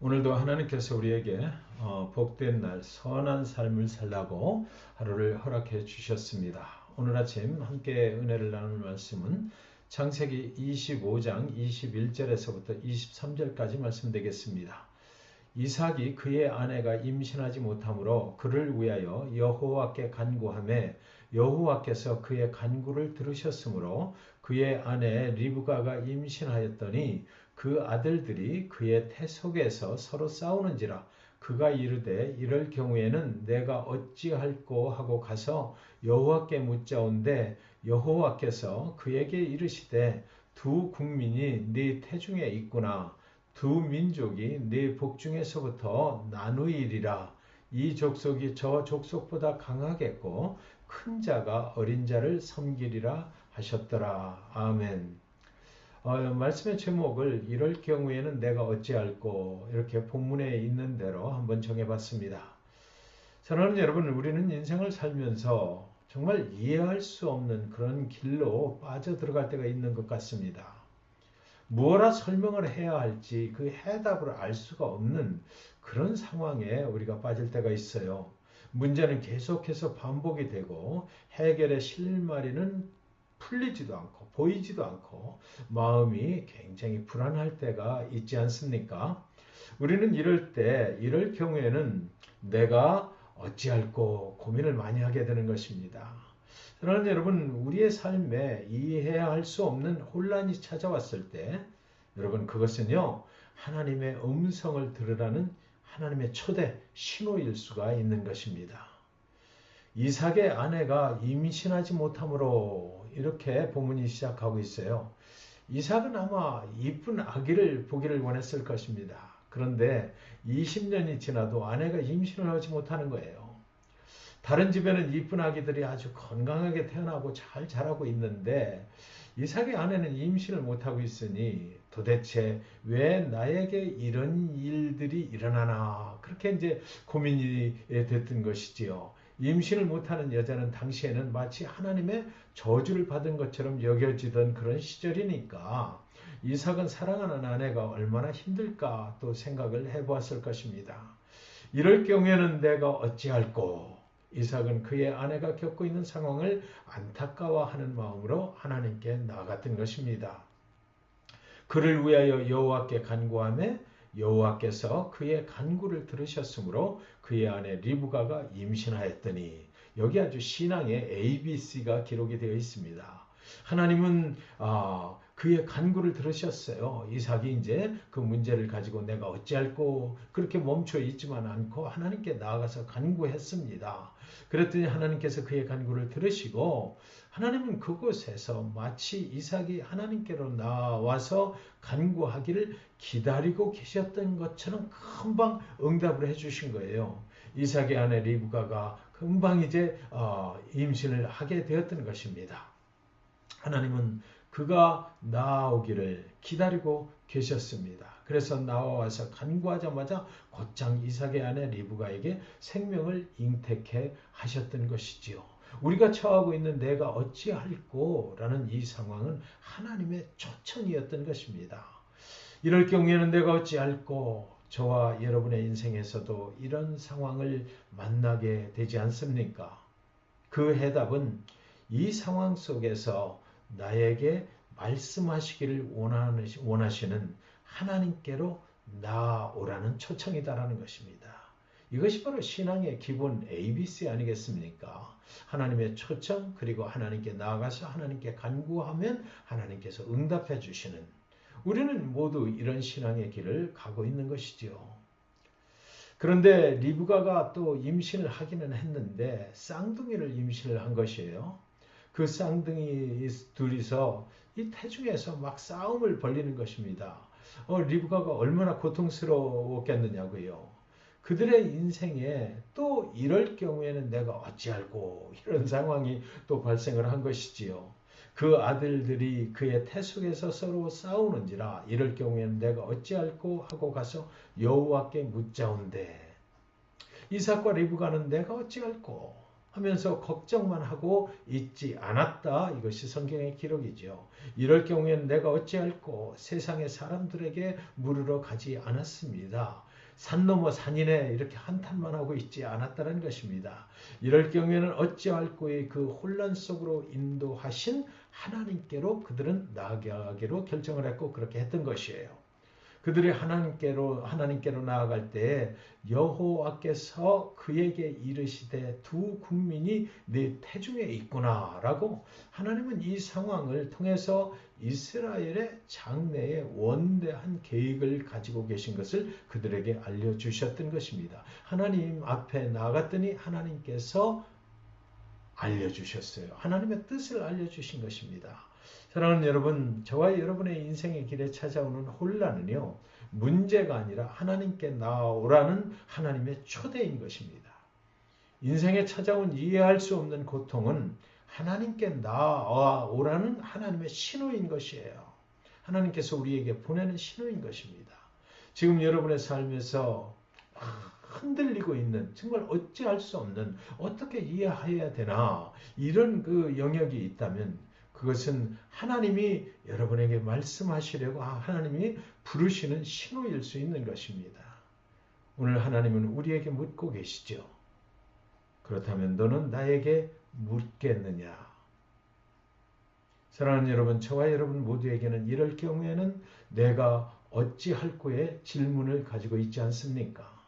오늘도 하나님께서 우리에게 복된 날 선한 삶을 살라고 하루를 허락해 주셨습니다. 오늘 아침 함께 은혜를 나눌 말씀은 창세기 25장 21절에서부터 23절까지 말씀되겠습니다. 이삭이 그의 아내가 임신하지 못하므로 그를 위하여 여호와께 간구하매 여호와께서 그의 간구를 들으셨으므로 그의 아내 리브가가 임신하였더니 그 아들들이 그의 태속에서 서로 싸우는지라. 그가 이르되 이럴 경우에는 내가 어찌할꼬 하고 가서 여호와께 묻자온데 여호와께서 그에게 이르시되 두 국민이 네 태중에 있구나. 두 민족이 네 복중에서부터 나누이리라. 이 족속이 저 족속보다 강하겠고 큰 자가 어린 자를 섬기리라 하셨더라. 아멘. 말씀의 제목을 이럴 경우에는 내가 어찌할꼬 이렇게 본문에 있는 대로 한번 정해봤습니다. 사랑하는 여러분, 우리는 인생을 살면서 정말 이해할 수 없는 그런 길로 빠져들어갈 때가 있는 것 같습니다. 뭐라 설명을 해야 할지 그 해답을 알 수가 없는 그런 상황에 우리가 빠질 때가 있어요. 문제는 계속해서 반복이 되고 해결의 실마리는 풀리지도 않고 보이지도 않고 마음이 굉장히 불안할 때가 있지 않습니까? 우리는 이럴 경우에는 내가 어찌할꼬 고민을 많이 하게 되는 것입니다. 그러나 여러분, 우리의 삶에 이해할 수 없는 혼란이 찾아왔을 때 여러분, 그것은요 하나님의 음성을 들으라는 하나님의 초대 신호일 수가 있는 것입니다. 이삭의 아내가 임신하지 못함으로 이렇게 본문이 시작하고 있어요. 이삭은 아마 이쁜 아기를 보기를 원했을 것입니다. 그런데 20년이 지나도 아내가 임신을 하지 못하는 거예요. 다른 집에는 이쁜 아기들이 아주 건강하게 태어나고 잘 자라고 있는데 이삭의 아내는 임신을 못하고 있으니 도대체 왜 나에게 이런 일들이 일어나나, 그렇게 이제 고민이 됐던 것이지요. 임신을 못하는 여자는 당시에는 마치 하나님의 저주를 받은 것처럼 여겨지던 그런 시절이니까 이삭은 사랑하는 아내가 얼마나 힘들까 또 생각을 해보았을 것입니다. 이럴 경우에는 내가 어찌할꼬. 이삭은 그의 아내가 겪고 있는 상황을 안타까워하는 마음으로 하나님께 나아갔던 것입니다. 그를 위하여 여호와께 간구하매 여호와께서 그의 간구를 들으셨으므로 그의 아내 리브가가 임신하였더니, 여기 아주 신앙의 ABC가 기록이 되어 있습니다. 하나님은 그의 간구를 들으셨어요. 이삭이 이제 그 문제를 가지고 내가 어찌할꼬 그렇게 멈춰 있지만 않고 하나님께 나아가서 간구했습니다. 그랬더니 하나님께서 그의 간구를 들으시고 하나님은 그곳에서 마치 이삭이 하나님께로 나와서 간구하기를 기다리고 계셨던 것처럼 금방 응답을 해주신 거예요. 이삭의 아내 리브가가 금방 이제 임신을 하게 되었던 것입니다. 하나님은 그가 나오기를 기다리고 계셨습니다. 그래서 나와서 간구하자마자 곧장 이삭의 아내 리브가에게 생명을 잉태케 하셨던 것이지요. 우리가 처하고 있는 내가 어찌할꼬 라는 이 상황은 하나님의 초청이었던 것입니다. 이럴 경우에는 내가 어찌할꼬. 저와 여러분의 인생에서도 이런 상황을 만나게 되지 않습니까? 그 해답은 이 상황 속에서 나에게 말씀하시기를 원하시는 하나님께로 나오라는 초청이다라는 것입니다. 이것이 바로 신앙의 기본 ABC 아니겠습니까? 하나님의 초청, 그리고 하나님께 나아가서 하나님께 간구하면 하나님께서 응답해 주시는, 우리는 모두 이런 신앙의 길을 가고 있는 것이지요. 그런데 리브가가 또 임신을 하기는 했는데 쌍둥이를 임신을 한 것이에요. 그 쌍둥이 둘이서 이 태중에서 막 싸움을 벌이는 것입니다. 리브가가 얼마나 고통스러웠겠느냐고요. 그들의 인생에 또 이럴 경우에는 내가 어찌할꼬 이런 상황이 또 발생을 한 것이지요. 그 아들들이 그의 태속에서 서로 싸우는지라 이럴 경우에는 내가 어찌할꼬 하고 가서 여호와께 묻자온대. 이삭과 리브가는 내가 어찌할꼬 하면서 걱정만 하고 있지 않았다. 이것이 성경의 기록이죠. 이럴 경우에는 내가 어찌할꼬 세상의 사람들에게 물으러 가지 않았습니다. 산 넘어 산이네 이렇게 한탄만 하고 있지 않았다는 것입니다. 이럴 경우에는 어찌할꼬의 그 혼란 속으로 인도하신 하나님께로 그들은 나아가기로 결정을 했고 그렇게 했던 것이에요. 그들이 하나님께로 나아갈 때 여호와께서 그에게 이르시되 두 국민이 네 태중에 있구나라고 하나님은 이 상황을 통해서 이스라엘의 장래의 원대한 계획을 가지고 계신 것을 그들에게 알려주셨던 것입니다. 하나님 앞에 나갔더니 하나님께서 알려주셨어요. 하나님의 뜻을 알려주신 것입니다. 사랑하는 여러분, 저와 여러분의 인생의 길에 찾아오는 혼란은요, 문제가 아니라 하나님께 나아오라는 하나님의 초대인 것입니다. 인생에 찾아온 이해할 수 없는 고통은 하나님께 나아오라는 하나님의 신호인 것이에요. 하나님께서 우리에게 보내는 신호인 것입니다. 지금 여러분의 삶에서 흔들리고 있는, 정말 어찌할 수 없는, 어떻게 이해해야 되나 이런 그 영역이 있다면 그것은 하나님이 여러분에게 말씀하시려고 하나님이 부르시는 신호일 수 있는 것입니다. 오늘 하나님은 우리에게 묻고 계시죠. 그렇다면 너는 나에게 묻겠느냐? 사랑하는 여러분, 저와 여러분 모두에게는 이럴 경우에는 내가 어찌할꼬의 질문을 가지고 있지 않습니까?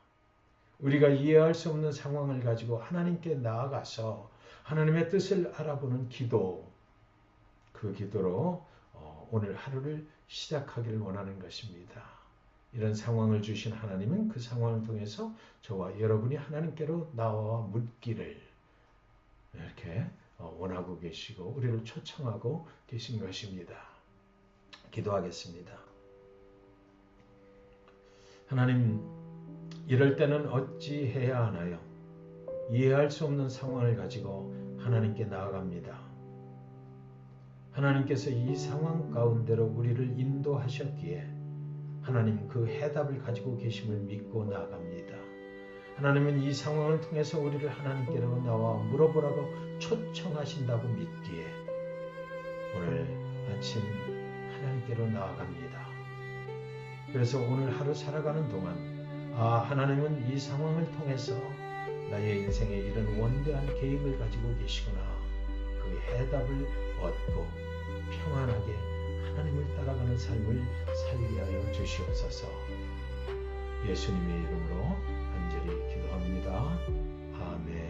우리가 이해할 수 없는 상황을 가지고 하나님께 나아가서 하나님의 뜻을 알아보는 기도, 그 기도로 오늘 하루를 시작하기를 원하는 것입니다. 이런 상황을 주신 하나님은 그 상황을 통해서 저와 여러분이 하나님께로 나와 묻기를 이렇게 원하고 계시고 우리를 초청하고 계신 것입니다. 기도하겠습니다. 하나님, 이럴 때는 어찌해야 하나요? 이해할 수 없는 상황을 가지고 하나님께 나아갑니다. 하나님께서 이 상황 가운데로 우리를 인도하셨기에 하나님 그 해답을 가지고 계심을 믿고 나아갑니다. 하나님은 이 상황을 통해서 우리를 하나님께로 나와 물어보라고 초청하신다고 믿기에 오늘 아침 하나님께로 나아갑니다. 그래서 오늘 하루 살아가는 동안 하나님은 이 상황을 통해서 나의 인생에 이런 원대한 계획을 가지고 계시구나. 그 해답을 얻고 평안하게 하나님을 따라가는 삶을 살게 하여 주시옵소서. 예수님의 이름으로 간절히 기도합니다. 아멘.